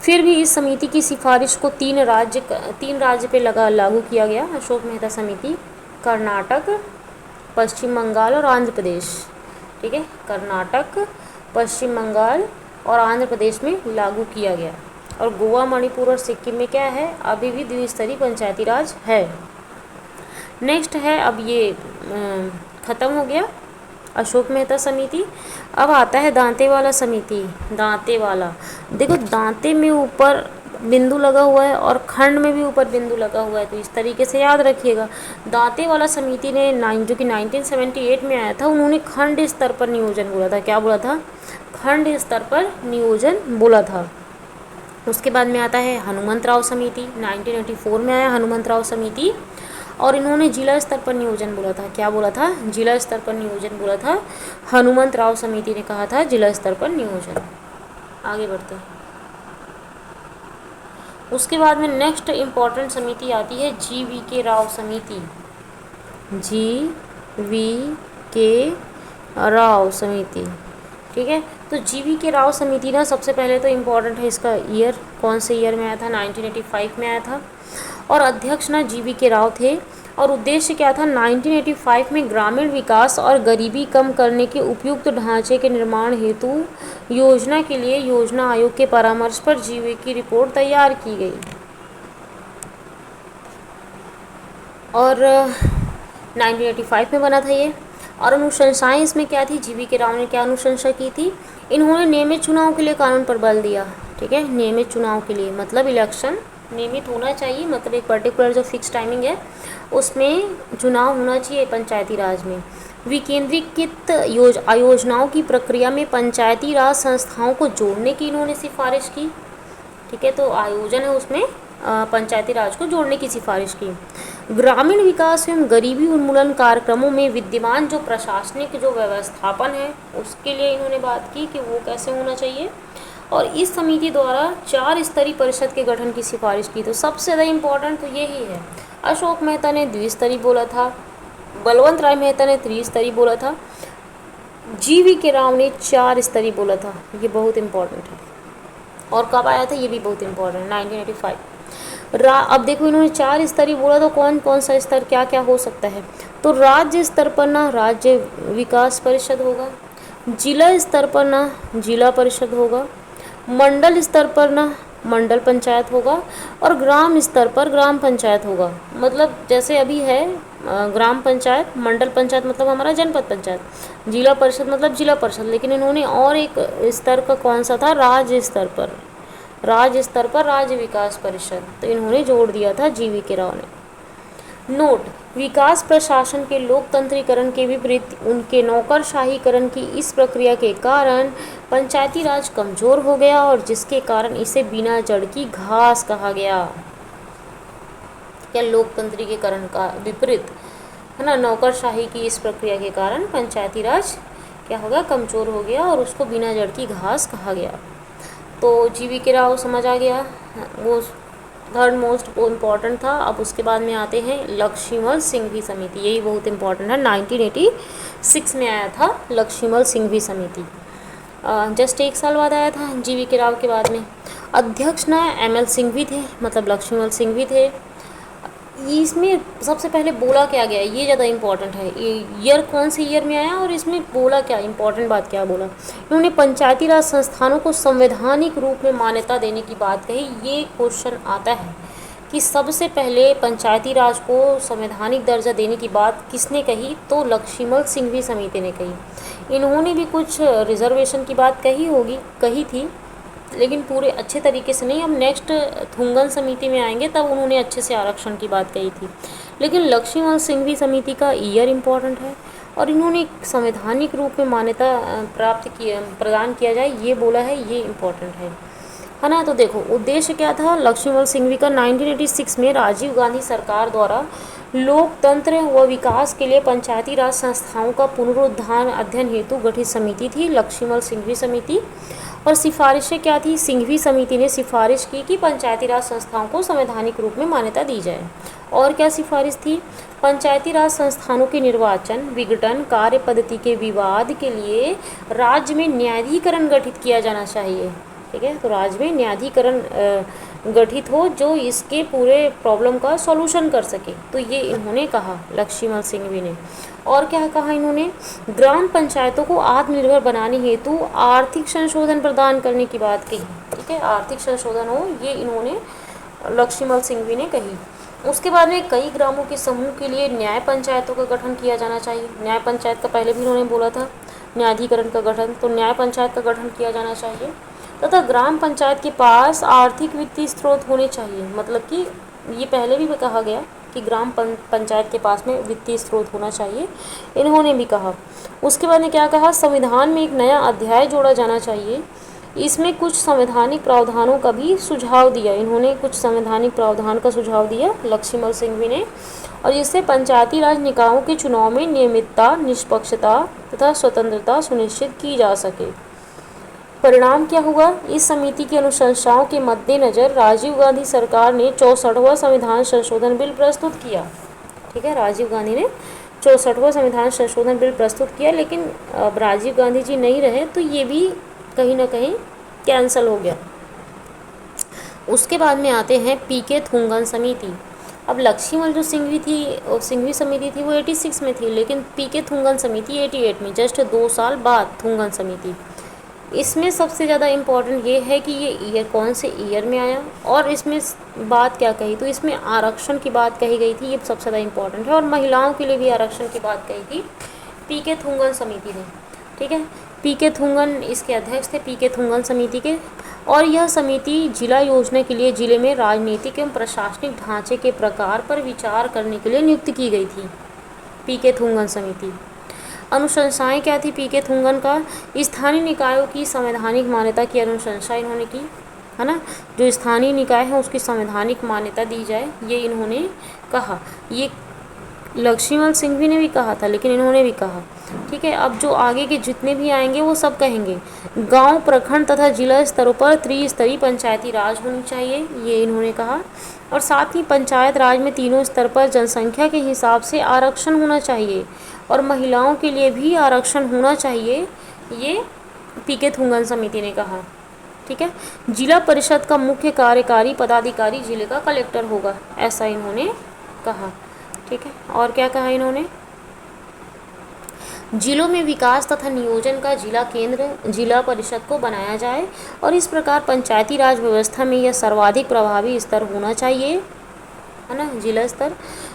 फिर भी इस समिति की सिफारिश को 3 राज्य पे लागू किया गया। अशोक मेहता समिति कर्नाटक, पश्चिम बंगाल और आंध्र प्रदेश। ठीक है, कर्नाटक, पश्चिम बंगाल और आंध्र प्रदेश में लागू किया गया। और गोवा, मणिपुर और सिक्किम में क्या है, अभी भी द्विस्तरीय पंचायती राज है। नेक्स्ट है, अब ये ख़त्म हो गया अशोक मेहता समिति। अब आता है दांतेवाला समिति। दांतेवाला, देखो दांते में ऊपर बिंदु लगा हुआ है और खंड में भी ऊपर बिंदु लगा हुआ है, तो इस तरीके से याद रखिएगा। दांतेवाला समिति ने जो कि 1978 में आया था, उन्होंने खंड स्तर पर नियोजन बोला था। क्या बोला था? खंड स्तर पर नियोजन बोला था। उसके बाद में आता है हनुमंतराव समिति। 1984 में आया हनुमंतराव समिति, और इन्होंने जिला स्तर पर नियोजन बोला था। क्या बोला था? जिला स्तर पर नियोजन बोला था। हनुमंतराव समिति ने कहा था जिला स्तर पर नियोजन। आगे बढ़ते हैं। उसके बाद में नेक्स्ट इम्पॉर्टेंट समिति आती है GV.K. राव समिति। GV.K. राव समिति। ठीक है, तो GV.K. राव समिति ना सबसे पहले तो इम्पॉर्टेंट है इसका ईयर, कौन से ईयर में आया था? 1985 में आया था, और अध्यक्ष ना GV.K. राव थे। और उद्देश्य क्या था? 1985 में ग्रामीण विकास और गरीबी कम करने के उपयुक्त ढांचे के निर्माण हेतु योजना के लिए योजना आयोग के परामर्श पर GV की रिपोर्ट तैयार की गई। और 1985 में बना था ये। और अनुशंसाएं इसमें क्या थी? GV.K. राव ने क्या अनुशंसा की थी? इन्होंने नियमित चुनाव के लिए कानून पर बल दिया। ठीक है, नियमित चुनाव के लिए मतलब इलेक्शन नियमित होना चाहिए, मतलब एक पर्टिकुलर जो फिक्स टाइमिंग है उसमें चुनाव होना चाहिए पंचायती राज में। विकेंद्रीकृत योजनाओं की प्रक्रिया में पंचायती राज संस्थाओं को जोड़ने की इन्होंने सिफारिश की। ठीक है, तो आयोजन है उसमें पंचायती राज को जोड़ने की सिफारिश की। ग्रामीण विकास एवं गरीबी उन्मूलन कार्यक्रमों में विद्यमान जो प्रशासनिक जो व्यवस्थापन है उसके लिए इन्होंने बात की कि वो कैसे होना चाहिए। और इस समिति द्वारा 4 स्तरीय परिषद के गठन की सिफारिश की। तो सबसे ज़्यादा इम्पोर्टेंट तो यही है। अशोक मेहता ने द्विस्तरीय बोला था, बलवंत राय मेहता ने त्रिस्तरीय बोला था, GV.K. राव ने 4 स्तरीय बोला था। ये बहुत इम्पोर्टेंट है। और कब आया था ये भी बहुत इम्पोर्टेंट, 1985। अब देखो इन्होंने 4 स्तरीय बोला, तो कौन कौन सा स्तर क्या क्या हो सकता है? तो राज्य स्तर पर ना राज्य विकास परिषद होगा, जिला स्तर पर ना जिला परिषद होगा, मंडल स्तर पर ना मंडल पंचायत होगा, और ग्राम स्तर पर ग्राम पंचायत होगा। मतलब जैसे अभी है ग्राम पंचायत, मंडल पंचायत मतलब हमारा जनपद पंचायत, जिला परिषद मतलब जिला परिषद, लेकिन इन्होंने और एक स्तर का कौन सा था? राज्य स्तर पर राज्य विकास परिषद, तो इन्होंने जोड़ दिया था GV.K. राव ने। नोट: विकास प्रशासन के लोकतंत्रीकरण के विपरीत उनके नौकरशाहीकरण की इस प्रक्रिया के कारण पंचायती राज कमजोर हो गया, और जिसके कारण इसे बिना जड़ की घास कहा गया। क्या? लोकतंत्रीकरण का विपरीत है ना, नौकरशाही की इस प्रक्रिया के कारण पंचायती राज क्या होगा? कमजोर हो गया, और उसको बिना जड़ की घास कहा गया। तो GV.K. राव समझ आ गया, वो थर्ड मोस्ट इम्पॉर्टेंट था। अब उसके बाद में आते हैं लक्ष्मण सिंघवी समिति। यही बहुत इम्पॉर्टेंट है, 1986 में आया था लक्ष्मण सिंघवी समिति। जस्ट 1 साल बाद आया था GV.K. राव के बाद में। अध्यक्ष ना ML सिंघवी थे, मतलब लक्ष्मण सिंघवी थे। इसमें सबसे पहले बोला क्या गया, ये ज़्यादा इम्पोर्टेंट है। ईयर कौन से ईयर में आया और इसमें बोला क्या, इम्पोर्टेंट बात क्या बोला। इन्होंने पंचायती राज संस्थानों को संवैधानिक रूप में मान्यता देने की बात कही। ये क्वेश्चन आता है कि सबसे पहले पंचायती राज को संवैधानिक दर्जा देने की बात किसने कही, तो लक्ष्मण सिंघवी समिति ने कही। इन्होंने भी कुछ रिजर्वेशन की बात कही थी, लेकिन पूरे अच्छे तरीके से नहीं। अब नेक्स्ट थुंगन समिति में आएंगे तब उन्होंने अच्छे से आरक्षण की बात कही थी। लेकिन लक्ष्मण सिंघवी समिति का ईयर इम्पोर्टेंट है और इन्होंने संवैधानिक रूप में मान्यता प्रदान किया जाए, ये बोला है, ये इम्पोर्टेंट है ना। तो देखो उद्देश्य क्या था लक्ष्मण सिंघवी का। 1986 में राजीव गांधी सरकार द्वारा लोकतंत्र व विकास के लिए पंचायती राज संस्थाओं का पुनरुद्धार अध्ययन हेतु गठित समिति थी लक्ष्मण सिंघवी समिति। और सिफारिशें क्या थी, सिंघवी समिति ने सिफारिश की कि पंचायती राज संस्थाओं को संवैधानिक रूप में मान्यता दी जाए। और क्या सिफारिश थी, पंचायती राज संस्थानों के निर्वाचन, विघटन, कार्य पद्धति के विवाद के लिए राज्य में न्यायाधिकरण गठित किया जाना चाहिए। ठीक है, तो राज्य में न्यायाधिकरण गठित हो जो इसके पूरे प्रॉब्लम का सॉल्यूशन कर सके। तो ये इन्होंने कहा लक्ष्मण सिंघवी ने। और क्या कहा इन्होंने, ग्राम पंचायतों को आत्मनिर्भर बनाने हेतु आर्थिक संशोधन प्रदान करने की बात कही। ठीक है, आर्थिक संशोधन हो, ये इन्होंने लक्ष्मण सिंघवी ने कही। उसके बाद में कई ग्रामों के समूह के लिए न्याय पंचायतों का गठन किया जाना चाहिए। न्याय पंचायत का पहले भी इन्होंने बोला था, न्यायाधिकरण का गठन, तो न्याय पंचायत का गठन किया जाना चाहिए। तथा ग्राम पंचायत के पास आर्थिक वित्तीय स्रोत होने चाहिए। मतलब कि ये पहले भी कहा गया कि ग्राम पंचायत के पास में वित्तीय स्रोत होना चाहिए, इन्होंने भी कहा। उसके बाद ने क्या कहा, संविधान में एक नया अध्याय जोड़ा जाना चाहिए। इसमें कुछ संवैधानिक प्रावधानों का भी सुझाव दिया। इन्होंने कुछ संवैधानिक प्रावधान का सुझाव दिया लक्ष्मण सिंघवी ने, और जिससे पंचायती राज निकायों के चुनाव में नियमितता, निष्पक्षता तथा स्वतंत्रता सुनिश्चित की जा सके। परिणाम क्या हुआ, इस समिति की अनुशंसाओं के मद्देनजर राजीव गांधी सरकार ने 64वां संविधान संशोधन बिल प्रस्तुत किया। ठीक है, राजीव गांधी ने 64वां संविधान संशोधन बिल प्रस्तुत किया, लेकिन अब राजीव गांधी जी नहीं रहे तो ये भी कहीं ना कहीं कैंसल हो गया। उसके बाद में आते हैं पीके थुंगन समिति। अब लक्ष्मण जो सिंघवी समिति थी वो 86 में थी, लेकिन पीके थुंगन समिति 88 में, जस्ट 2 साल बाद थुंगन समिति। इसमें सबसे ज़्यादा इम्पॉर्टेंट ये है कि ये ईयर कौन से ईयर में आया और इसमें बात क्या कही। तो इसमें आरक्षण की बात कही गई थी, ये सबसे ज़्यादा इम्पॉर्टेंट है। और महिलाओं के लिए भी आरक्षण की बात कही थी पीके थुंगन समिति ने। ठीक है, पीके थुंगन इसके अध्यक्ष थे, पीके थुंगन समिति के। और यह समिति जिला योजना के लिए जिले में राजनीतिक एवं प्रशासनिक ढांचे के प्रकार पर विचार करने के लिए नियुक्त की गई थी पीके थुंगन समिति। अनुशंसाएं क्या थी पीके थुंगन का, स्थानीय निकायों की संवैधानिक मान्यता की अनुशंसा इन्होंने की, है ना। जो स्थानीय निकाय है उसकी संवैधानिक मान्यता दी जाए, ये इन्होंने कहा। ये लक्ष्मण सिंघवी ने भी कहा था, लेकिन इन्होंने भी कहा। ठीक है, अब जो आगे के जितने भी आएंगे वो सब कहेंगे। गांव, प्रखंड तथा जिला स्तरों पर त्रिस्तरीय पंचायती राज होनी चाहिए, ये इन्होंने कहा। और साथ ही पंचायत राज में तीनों स्तर पर जनसंख्या के हिसाब से आरक्षण होना चाहिए और महिलाओं के लिए भी आरक्षण होना चाहिए, ये पीके थुंगन समिति ने कहा। ठीक है, जिला परिषद का मुख्य कार्यकारी पदाधिकारी जिले का कलेक्टर होगा, ऐसा इन्होंने कहा। ठीक है, और क्या कहा इन्होंने, जिलों में विकास तथा नियोजन का जिला केंद्र जिला परिषद को बनाया जाए और इस प्रकार पंचायती राज व्यवस्था में यह सर्वाधिक प्रभावी स्तर होना चाहिए, है ना, जिला स्तर।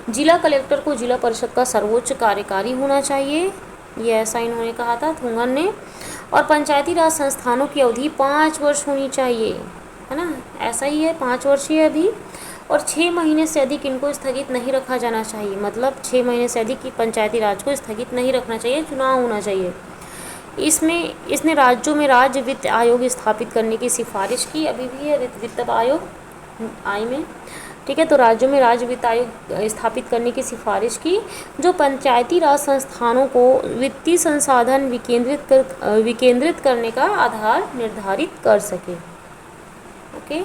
जिला कलेक्टर को जिला परिषद का सर्वोच्च कार्यकारी होना चाहिए, ये ऐसा इन्होंने कहा था थुंगन ने। और पंचायती राज संस्थानों की अवधि 5 वर्ष होनी चाहिए, है ना, ऐसा ही है, 5 वर्ष ही है अभी। और 6 महीने से अधिक इनको स्थगित नहीं रखा जाना चाहिए, मतलब 6 महीने से अधिक की पंचायती राज को स्थगित नहीं रखना चाहिए, चुनाव होना चाहिए। इसने राज्यों में राज्य वित्त आयोग स्थापित करने की सिफारिश की, अभी भी है वित्त आयोग आई में। ठीक है, तो राज्यों में राज्य वित्त आयोग स्थापित करने की सिफारिश की, जो पंचायती राज संस्थानों को वित्तीय संसाधन विकेंद्रित करने का आधार निर्धारित कर सके। ओके,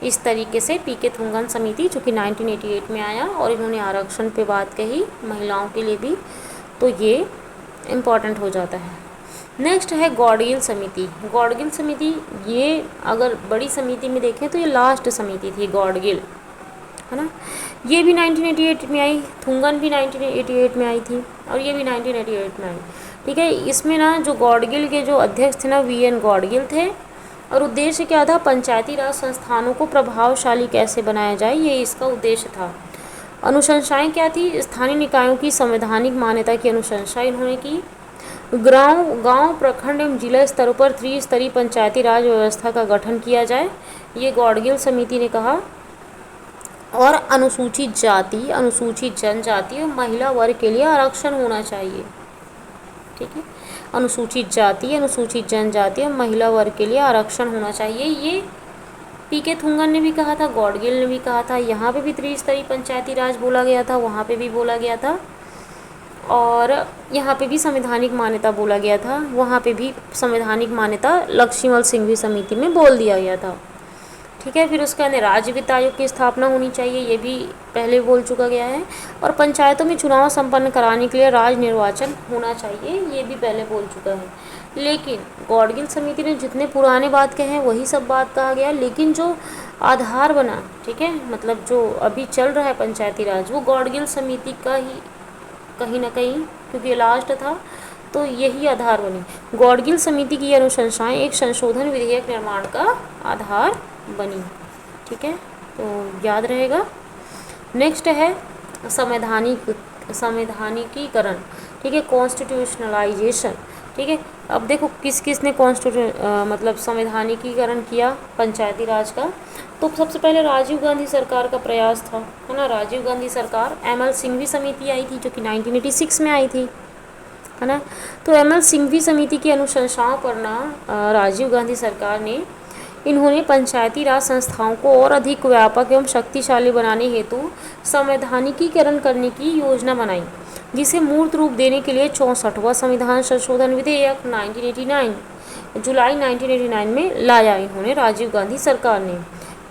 इस तरीके से पीके थुंगन समिति जो कि 1988 में आया, और इन्होंने आरक्षण पे बात कही महिलाओं के लिए भी, तो ये इम्पॉर्टेंट हो जाता है। नेक्स्ट है गॉडगिल समिति। गॉडगिल समिति, ये अगर बड़ी समिति में देखें तो ये लास्ट समिति थी गॉडगिल, है ना। ये भी 1988 में आई, थुंगन भी 1988 में आई थी और ये भी 1988 में आई। ठीक है, इसमें ना जो गॉडगिल के जो अध्यक्ष थे ना वीएन गॉडगिल थे, और उद्देश्य क्या था, पंचायती राज संस्थानों को प्रभावशाली कैसे बनाया जाए, ये इसका उद्देश्य था। अनुशंसाएं क्या थी, स्थानीय निकायों की संवैधानिक मान्यता की अनुशंसा इन्होंने की। गांव प्रखंड एवं जिला स्तरों पर त्रिस्तरीय पंचायती राज व्यवस्था का गठन किया जाए, ये गॉडगिल समिति ने कहा। और अनुसूचित जाति, अनुसूचित जनजाति और महिला वर्ग के लिए आरक्षण होना चाहिए। ठीक है, अनुसूचित जाति, अनुसूचित जनजाति और महिला वर्ग के लिए आरक्षण होना चाहिए, ये पीके थुंगन ने भी कहा था, गॉडगिल ने भी कहा था। यहाँ पे भी त्रिस्तरीय पंचायती राज बोला गया था, वहाँ पे भी बोला गया था, और यहाँ पे भी संवैधानिक मान्यता बोला गया था, वहाँ पे भी संवैधानिक मान्यता लक्ष्मीमल सिंघवी समिति में बोल दिया गया था। ठीक है, फिर उसके अंदर राज्य वित्त आयोग की स्थापना होनी चाहिए, ये भी पहले बोल चुका गया है। और पंचायतों में चुनाव संपन्न कराने के लिए राज्य निर्वाचन होना चाहिए, ये भी पहले बोल चुका है। लेकिन गॉडगिल समिति ने जितने पुराने बात कहे हैं वही सब बात कहा गया, लेकिन जो आधार बना, ठीक है, मतलब जो अभी चल रहा है पंचायती राज, वो गॉडगिल समिति का ही कहीं ना कहीं, क्योंकि लास्ट था तो यही आधार बनी। गॉडगिल समिति की अनुशंसाएं एक संशोधन विधेयक निर्माण का आधार बनी। ठीक है, तो याद रहेगा। नेक्स्ट है संवैधानिकीकरण। ठीक है, कॉन्स्टिट्यूशनलाइजेशन। ठीक है, अब देखो किस किस ने मतलब संवैधानिकीकरण किया पंचायती राज का, तो सबसे पहले राजीव गांधी सरकार का प्रयास था, है ना। राजीव गांधी सरकार, एमएल सिंघवी समिति आई थी जो कि 1986 में आई थी, है ना। तो एमएल सिंघवी समिति की अनुशंसाओं पर ना राजीव गांधी सरकार ने, इन्होंने पंचायती राज संस्थाओं को और अधिक व्यापक एवं शक्तिशाली बनाने हेतु संवैधानिकीकरण करने की योजना बनाई, जिसे मूर्त रूप देने के लिए 64वां संविधान संशोधन विधेयक 1989 जुलाई 1989 में लाया इन्होंने, राजीव गांधी सरकार ने।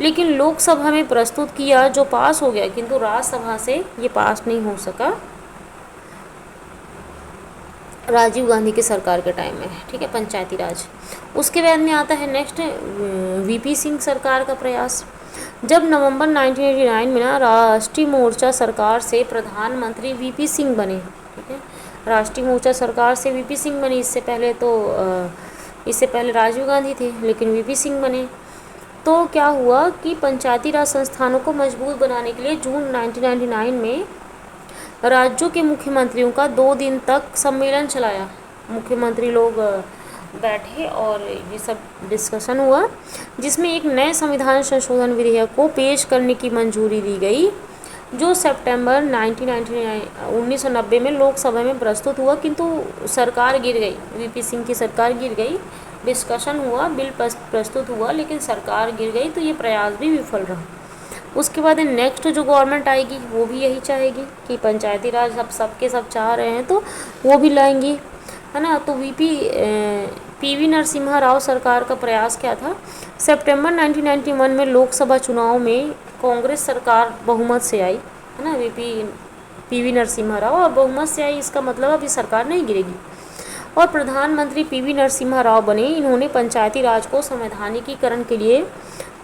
लेकिन लोकसभा में प्रस्तुत किया, जो पास हो गया, किंतु राज्यसभा से ये पास नहीं हो सका राजीव गांधी की सरकार के टाइम में। ठीक है, पंचायती राज। उसके बाद में आता है नेक्स्ट वीपी सिंह सरकार का प्रयास। जब नवंबर 1989 में ना राष्ट्रीय मोर्चा सरकार से प्रधानमंत्री वीपी सिंह बने। ठीक है, राष्ट्रीय मोर्चा सरकार से वीपी सिंह बने। इससे पहले राजीव गांधी थे, लेकिन वीपी सिंह बने। तो क्या हुआ कि पंचायती राज संस्थानों को मजबूत बनाने के लिए जून 1999 में राज्यों के मुख्यमंत्रियों का 2 दिन तक सम्मेलन चलाया। मुख्यमंत्री लोग बैठे और ये सब डिस्कशन हुआ, जिसमें एक नए संविधान संशोधन विधेयक को पेश करने की मंजूरी दी गई, जो सितंबर 1990 में लोकसभा में प्रस्तुत हुआ, किंतु सरकार गिर गई, वीपी सिंह की सरकार गिर गई। डिस्कशन हुआ, बिल प्रस्तुत हुआ, लेकिन सरकार गिर गई, तो ये प्रयास भी विफल रहा। उसके बाद नेक्स्ट जो गवर्नमेंट आएगी वो भी यही चाहेगी कि पंचायती राज सब चाह रहे हैं तो वो भी लाएंगी, है ना। तो पीवी नरसिम्हा राव सरकार का प्रयास क्या था, सितंबर 1991 में लोकसभा चुनाव में कांग्रेस सरकार बहुमत से आई, है ना। पीवी नरसिम्हा राव और बहुमत से आई, इसका मतलब अभी सरकार नहीं गिरेगी। और प्रधानमंत्री पीवी नरसिम्हा राव बने। इन्होंने पंचायती राज को संवैधानिकीकरण के लिए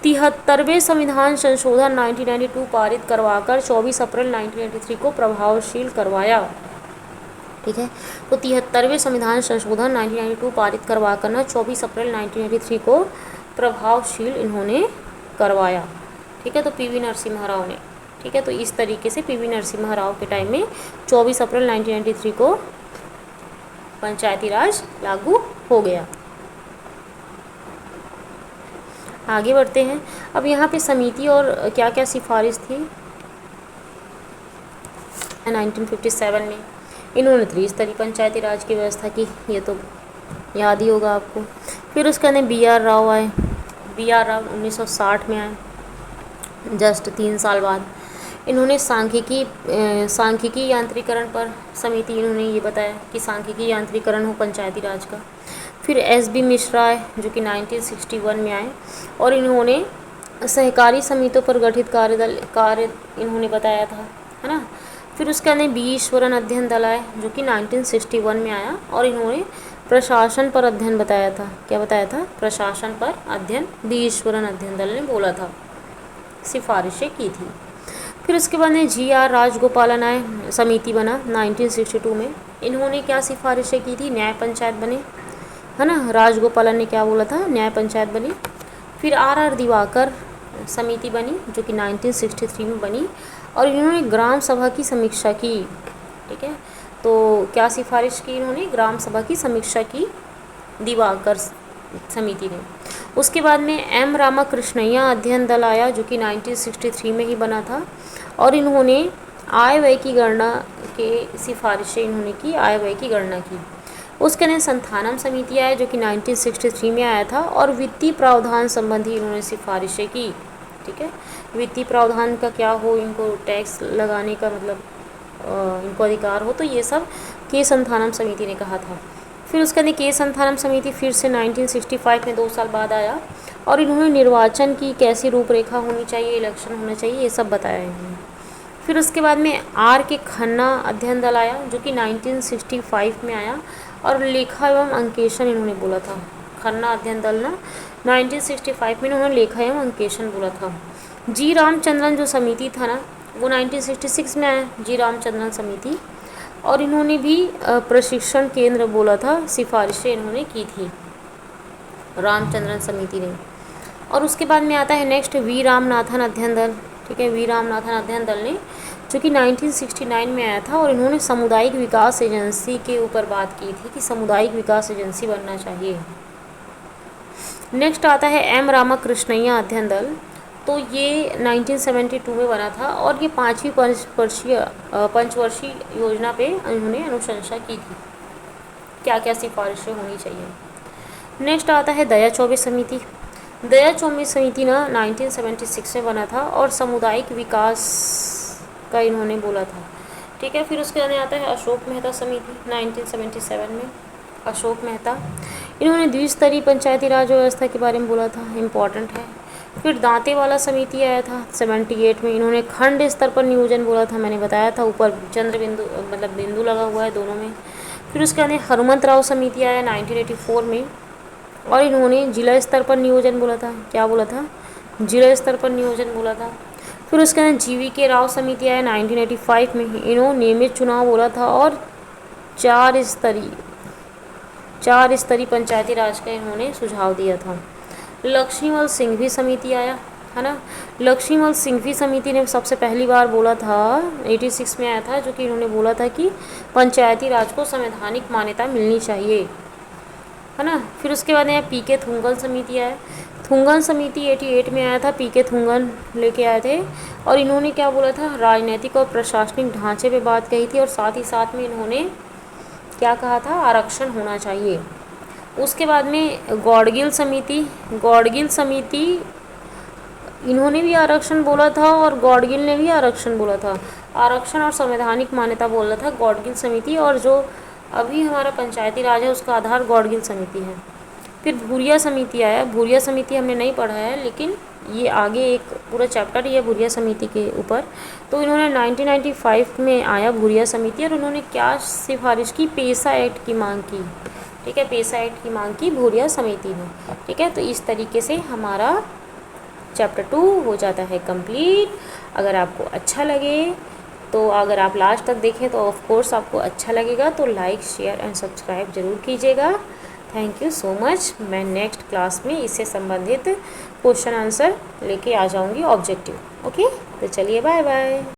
73वें संविधान संशोधन 1992 पारित करवाकर 24 अप्रैल 1983 को प्रभावशील करवाया। ठीक है, तो 73वें संविधान संशोधन 1992 पारित करवाकर ना 24 अप्रैल 1983 को प्रभावशील इन्होंने करवाया। ठीक है, तो पीवी नरसिम्हा राव ने। ठीक है, तो इस तरीके से पीवी नरसिम्हा राव के टाइम में 24 अप्रैल 1993 को पंचायती राज लागू हो गया। आगे बढ़ते हैं। अब यहाँ पे समिति और क्या क्या सिफारिश थी। 1957 में इन्होंने त्रिस्तरीय पंचायती राज की व्यवस्था की, ये तो याद ही होगा आपको। फिर उसके अंदर बी.आर. राव आए। बी.आर. राव 1960 में आए, जस्ट 3 साल बाद। इन्होंने सांख्यिकी यांत्रिकरण पर समिति, इन्होंने ये बताया कि सांख्यिकी यांत्रिकरण हो पंचायती राज का। फिर एस.बी. मिश्रा आए जो कि 1961 में आए, और इन्होंने सहकारी समितियों पर गठित कार्य इन्होंने बताया था, है ना। फिर उसके अंदर बी. ईश्वरन अध्ययन दल आए जो कि 1961 में आया, और इन्होंने प्रशासन पर अध्ययन बताया था। क्या बताया था? प्रशासन पर अध्ययन बी. ईश्वरन अध्ययन दल ने बोला था, सिफारिशें की थी। फिर उसके बाद में GR राजगोपालन आए, समिति बना 1962 में। इन्होंने क्या सिफारिशें की थी? न्याय पंचायत बने, है ना। राजगोपालन ने क्या बोला था? न्याय पंचायत बनी। फिर RR दिवाकर समिति बनी जो कि 1963 में बनी, और इन्होंने ग्राम सभा की समीक्षा की। ठीक है, तो क्या सिफारिश की इन्होंने? ग्राम सभा की समीक्षा की दिवाकर समिति ने। उसके बाद में M रामाकृष्णैया अध्ययन दल आया जो कि 1963 में ही बना था, और इन्होंने आय व्यय की गणना के सिफारिशें इन्होंने की, आय व्यय की गणना की। उसके बाद संथानम समिति आया जो कि 1963 में आया था, और वित्तीय प्रावधान संबंधी इन्होंने सिफारिशें की। ठीक है, वित्तीय प्रावधान का क्या हो, इनको टैक्स लगाने का मतलब इनको अधिकार हो, तो ये सब के संथानम समिति ने कहा था। फिर उसके बाद के संथानम समिति फिर से 1965 में 2 साल बाद आया, और इन्होंने निर्वाचन की कैसी रूपरेखा होनी चाहिए, इलेक्शन होना चाहिए, ये सब बताया इन्होंने। फिर उसके बाद में RK खन्ना अध्ययन दल आया जो कि 1965 में आया, और लेखा एवं अंकेशन इन्होंने बोला था। खन्ना अध्ययन दल ना 1965 में इन्होंने लेखा एवं अंकेशन बोला था। G रामचंद्रन जो समिति था ना, वो 1966 में आया, G रामचंद्रन समिति, और इन्होंने भी प्रशिक्षण केंद्र बोला था, सिफारिशें इन्होंने की थी रामचंद्रन समिति ने। और उसके बाद में आता है नेक्स्ट V रामनाथन अध्ययन दल। ठीक है, V रामनाथन अध्ययन दल ने जो कि 1969 में आया था, और इन्होंने सामुदायिक विकास एजेंसी के ऊपर बात की थी कि सामुदायिक विकास एजेंसी बनना चाहिए। नेक्स्ट आता है M रामाकृष्णैया अध्ययन दल, तो ये 1972 में बना था, और ये 5वीं पंचवर्षीय योजना पे इन्होंने अनुशंसा की थी, क्या क्या सिफारिशें होनी चाहिए। नेक्स्ट आता है दया चौबे समिति। दया चौबे समिति ना 1976 में बना था, और सामुदायिक विकास का इन्होंने बोला था। ठीक है, फिर उसके बाद आता है अशोक मेहता समिति 1977 में। अशोक मेहता, इन्होंने द्विस्तरीय पंचायती राज व्यवस्था के बारे में बोला था, इम्पॉर्टेंट है। फिर दांतेवाला समिति आया था 78 में, इन्होंने खंड स्तर पर नियोजन बोला था, मैंने बताया था, ऊपर चंद्र बिंदु मतलब बिंदु लगा हुआ है दोनों में। फिर उसके बाद हनुमंत राव समिति आया 1984 में, और इन्होंने जिला स्तर पर नियोजन बोला था। क्या बोला था? जिला स्तर पर नियोजन बोला था। फिर उसके बाद GVK राव समिति आया 1985 में, इन्होंने नियमित चुनाव बोला था, और 4 स्तरीय पंचायती राज का इन्होंने सुझाव दिया था। लक्ष्मीमल सिंघवी समिति आया, है ना। लक्ष्मीमल सिंघवी समिति ने सबसे पहली बार बोला था 86 में आया था, जो कि इन्होंने बोला था कि पंचायती राज को संवैधानिक मान्यता मिलनी चाहिए, है ना। फिर उसके बाद यहाँ PK थुंगन समिति आया। थुंगन समिति 88 में आया था, PK थुंगन लेके आए थे, और इन्होंने क्या बोला था? राजनीतिक और प्रशासनिक ढांचे पे बात कही थी, और साथ ही साथ में इन्होंने क्या कहा था? आरक्षण होना चाहिए। उसके बाद में गौड़गिल समिति इन्होंने भी आरक्षण बोला था, और गौड़गिल ने भी आरक्षण बोला था। आरक्षण और संवैधानिक मान्यता बोला था गौड़गिल समिति, और जो अभी हमारा पंचायती राज है उसका आधार गौड़गिल समिति है। फिर भूरिया समिति आया। भूरिया समिति हमने नहीं पढ़ा है, लेकिन ये आगे एक पूरा चैप्टर ही है भूरिया समिति के ऊपर। तो इन्होंने 1995 में आया भूरिया समिति, और उन्होंने क्या सिफारिश की? पेशा एक्ट की मांग की। ठीक है, पेशा एक्ट की मांग की भूरिया समिति ने। ठीक है, तो इस तरीके से हमारा चैप्टर 2 हो जाता है कंप्लीट। अगर आपको अच्छा लगे, तो अगर आप लास्ट तक देखें तो ऑफ कोर्स आपको अच्छा लगेगा, तो लाइक शेयर एंड सब्सक्राइब ज़रूर कीजिएगा। Thank you so much. मैं नेक्स्ट क्लास में इससे संबंधित क्वेश्चन आंसर लेके आ जाऊंगी, ऑब्जेक्टिव। ओके, तो चलिए बाय बाय।